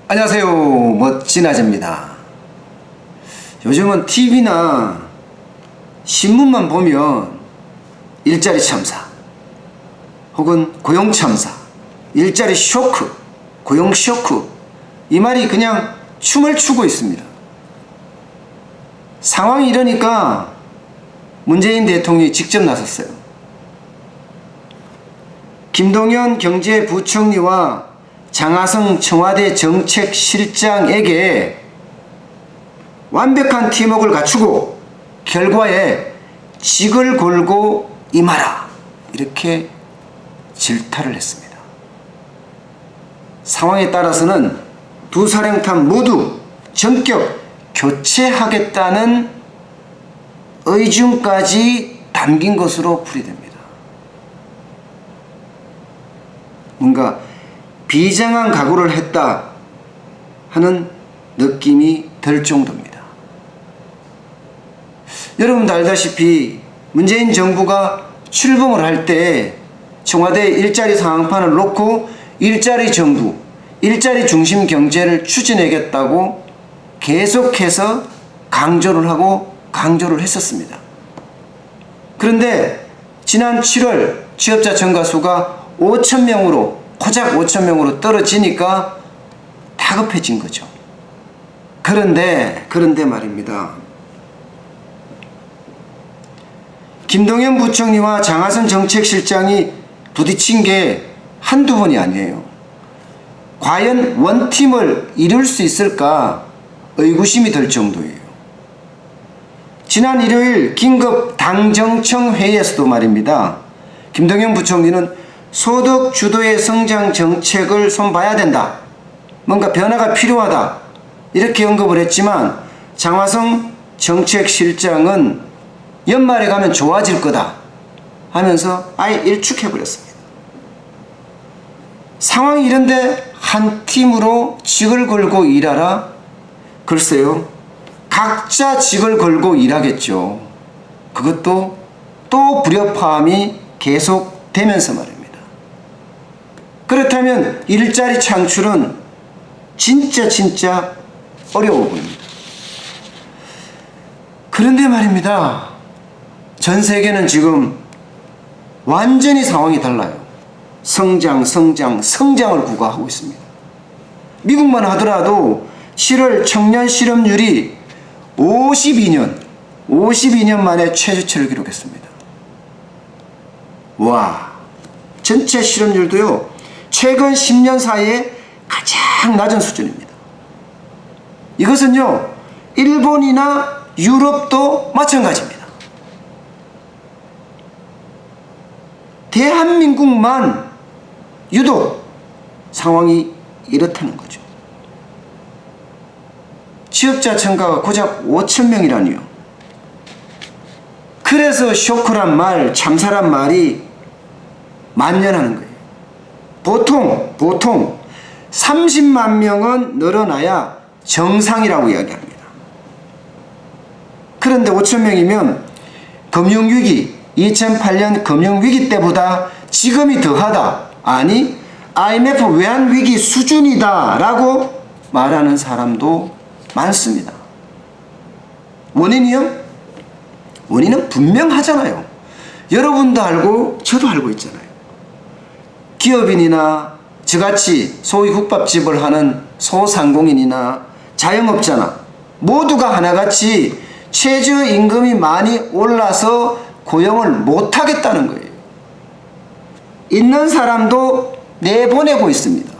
안녕하세요, 멋진 아재입니다. 요즘은 TV나 신문만 보면 일자리 참사 혹은 고용 참사, 일자리 쇼크, 고용 쇼크, 이 말이 그냥 춤을 추고 있습니다. 상황이 이러니까 문재인 대통령이 직접 나섰어요. 김동연 경제부총리와 장하성 청와대 정책실장에게 완벽한 팀워크를 갖추고 결과에 직을 걸고 임하라, 이렇게 질타를 했습니다. 상황에 따라서는 두 사령탑 모두 전격 교체하겠다는 의중까지 담긴 것으로 풀이됩니다. 뭔가 비장한 각오를 했다 하는 느낌이 들 정도입니다. 여러분도 알다시피 문재인 정부가 출범을 할 때 청와대 일자리 상황판을 놓고 일자리 정부, 일자리 중심 경제를 추진하겠다고 계속해서 강조를 하고 강조를 했었습니다. 그런데 지난 7월 취업자 증가 수가 5,000명으로 고작 5,000명으로 떨어지니까 다급해진 거죠. 그런데 말입니다. 김동연 부총리와 장하성 정책실장이 부딪힌 게 한두 번이 아니에요. 과연 원팀을 이룰 수 있을까 의구심이 들 정도예요. 지난 일요일 긴급 당정청 회의에서도 말입니다. 김동연 부총리는 소득 주도의 성장 정책을 손봐야 된다, 뭔가 변화가 필요하다, 이렇게 언급을 했지만 장하성 정책실장은 연말에 가면 좋아질 거다 하면서 아예 일축해버렸습니다. 상황이 이런데 한 팀으로 직을 걸고 일하라? 글쎄요, 각자 직을 걸고 일하겠죠. 그것도 또 불협화음이 계속되면서 말입니다. 그렇다면 일자리 창출은 진짜 어려워 보입니다. 그런데 말입니다, 전 세계는 지금 완전히 상황이 달라요. 성장을 구가하고 있습니다. 미국만 하더라도 7월 청년 실업률이 52년 만에 최저치를 기록했습니다. 와, 전체 실업률도요, 최근 10년 사이에 가장 낮은 수준입니다. 이것은요, 일본이나 유럽도 마찬가지입니다. 대한민국만 유독 상황이 이렇다는 거죠. 취업자 증가가 고작 5,000명이라니요. 그래서 쇼크란 말, 참사란 말이 만연하는 거예요. 보통 30만 명은 늘어나야 정상이라고 이야기합니다. 그런데 5,000명이면 금융위기, 2008년 금융위기 때보다 지금이 더하다, 아니 IMF 외환위기 수준이다 라고 말하는 사람도 많습니다. 원인이요? 원인은 분명하잖아요. 여러분도 알고 저도 알고 있잖아요. 기업인이나 저같이 소위 국밥집을 하는 소상공인이나 자영업자나 모두가 하나같이 최저임금이 많이 올라서 고용을 못하겠다는 거예요. 있는 사람도 내보내고 있습니다.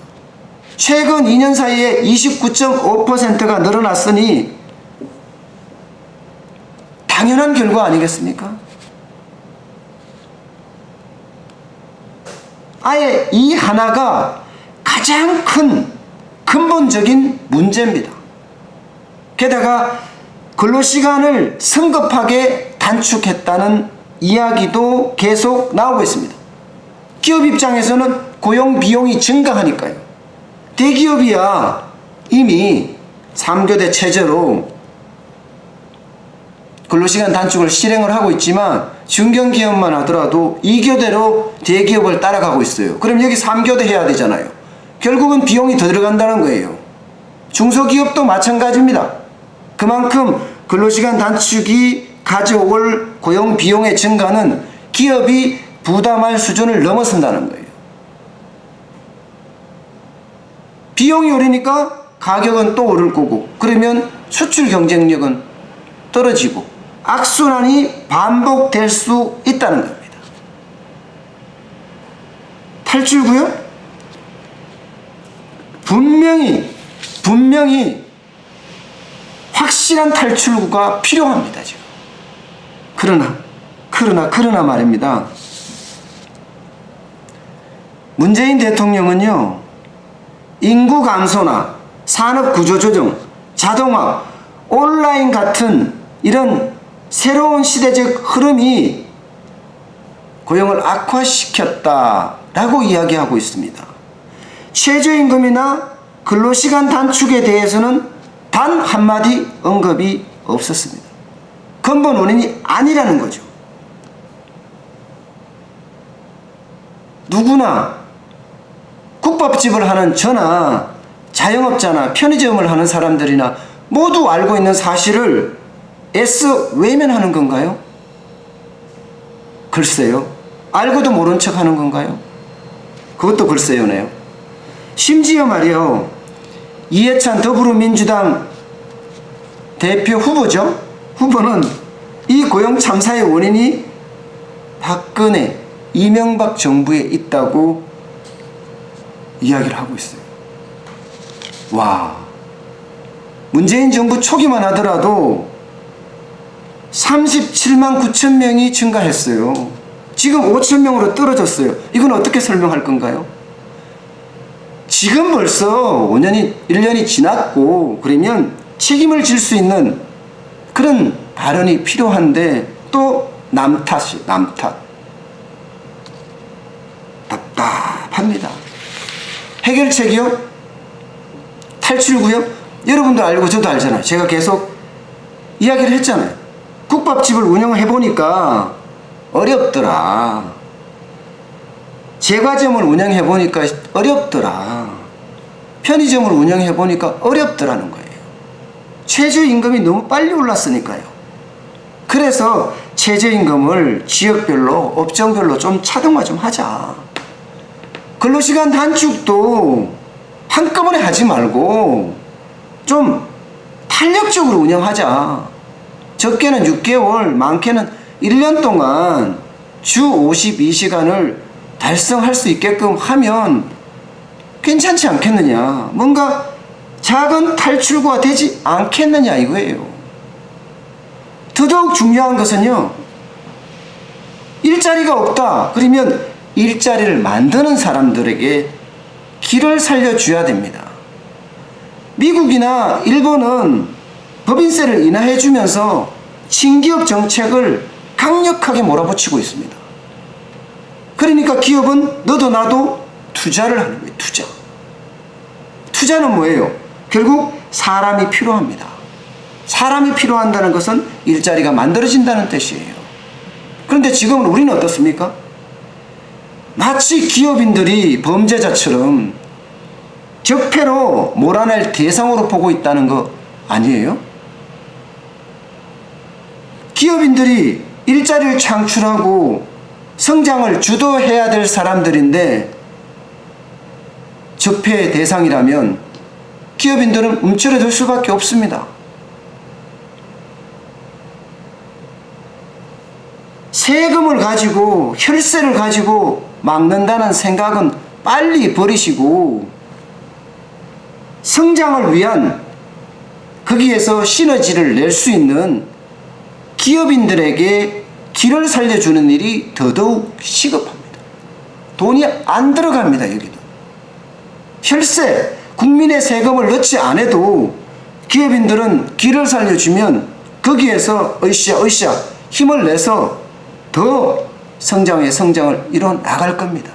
최근 2년 사이에 29.5%가 늘어났으니 당연한 결과 아니겠습니까? 아예 이 하나가 가장 큰 근본적인 문제입니다. 게다가 근로시간을 성급하게 단축했다는 이야기도 계속 나오고 있습니다. 기업 입장에서는 고용 비용이 증가하니까요. 대기업이야 이미 3교대 체제로 근로시간 단축을 실행을 하고 있지만 중견기업만 하더라도 2교대로 대기업을 따라가고 있어요. 그럼 여기 3교대 해야 되잖아요. 결국은 비용이 더 들어간다는 거예요. 중소기업도 마찬가지입니다. 그만큼 근로시간 단축이 가져올 고용 비용의 증가는 기업이 부담할 수준을 넘어선다는 거예요. 비용이 오르니까 가격은 또 오를 거고, 그러면 수출 경쟁력은 떨어지고 악순환이 반복될 수 있다는 겁니다. 탈출구요? 분명히 확실한 탈출구가 필요합니다, 지금. 그러나 말입니다. 문재인 대통령은요, 인구 감소나 산업 구조 조정, 자동화, 온라인 같은 이런 새로운 시대적 흐름이 고용을 악화시켰다라고 이야기하고 있습니다. 최저임금이나 근로시간 단축에 대해서는 단 한마디 언급이 없었습니다. 근본 원인이 아니라는 거죠. 누구나 국밥집을 하는 저나 자영업자나 편의점을 하는 사람들이나 모두 알고 있는 사실을 애써 외면하는 건가요? 글쎄요. 알고도 모른 척 하는 건가요? 그것도 글쎄요네요. 심지어 말이요, 이해찬 더불어민주당 대표 후보는 이 고용 참사의 원인이 박근혜, 이명박 정부에 있다고 이야기를 하고 있어요. 와, 문재인 정부 초기만 하더라도 37만 9천 명이 증가했어요. 지금 5천 명으로 떨어졌어요. 이건 어떻게 설명할 건가요? 지금 벌써 1년이 지났고, 그러면 책임을 질 수 있는 그런 발언이 필요한데, 또 남 탓. 답답합니다. 해결책이요? 탈출구요? 여러분도 알고 저도 알잖아요. 제가 계속 이야기를 했잖아요. 국밥집을 운영해보니까 어렵더라. 제과점을 운영해보니까 어렵더라. 편의점을 운영해보니까 어렵더라는 거예요. 최저임금이 너무 빨리 올랐으니까요. 그래서 최저임금을 지역별로, 업종별로 좀 차등화 좀 하자. 근로시간 단축도 한꺼번에 하지 말고 좀 탄력적으로 운영하자. 적게는 6개월, 많게는 1년 동안 주 52시간을 달성할 수 있게끔 하면 괜찮지 않겠느냐. 뭔가 작은 탈출구가 되지 않겠느냐 이거예요. 더더욱 중요한 것은요, 일자리가 없다. 그러면 일자리를 만드는 사람들에게 길을 살려줘야 됩니다. 미국이나 일본은 법인세를 인하해주면서 친기업 정책을 강력하게 몰아붙이고 있습니다. 그러니까 기업은 너도 나도 투자를 하는 거예요. 투자는 뭐예요? 결국 사람이 필요합니다. 사람이 필요한다는 것은 일자리가 만들어진다는 뜻이에요. 그런데 지금은 우리는 어떻습니까? 마치 기업인들이 범죄자처럼 적폐로 몰아낼 대상으로 보고 있다는 거 아니에요? 기업인들이 일자리를 창출하고 성장을 주도해야 될 사람들인데 적폐의 대상이라면 기업인들은 움츠러들 수밖에 없습니다. 세금을 가지고, 혈세를 가지고 막는다는 생각은 빨리 버리시고, 성장을 위한, 거기에서 시너지를 낼 수 있는 기업인들에게 길을 살려주는 일이 더더욱 시급합니다. 돈이 안 들어갑니다. 여기도 혈세, 국민의 세금을 넣지 않아도 기업인들은 길을 살려주면 거기에서 으쌰 힘을 내서 더 성장을 이뤄 나갈 겁니다.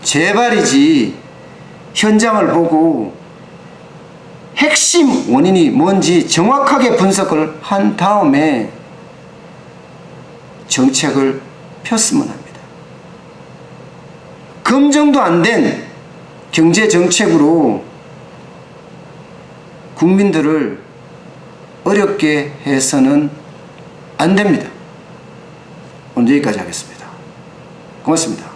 제발이지 현장을 보고 핵심 원인이 뭔지 정확하게 분석을 한 다음에 정책을 폈으면 합니다. 검증도 안 된 경제 정책으로 국민들을 어렵게 해서는 안 됩니다. 오늘 여기까지 하겠습니다. 고맙습니다.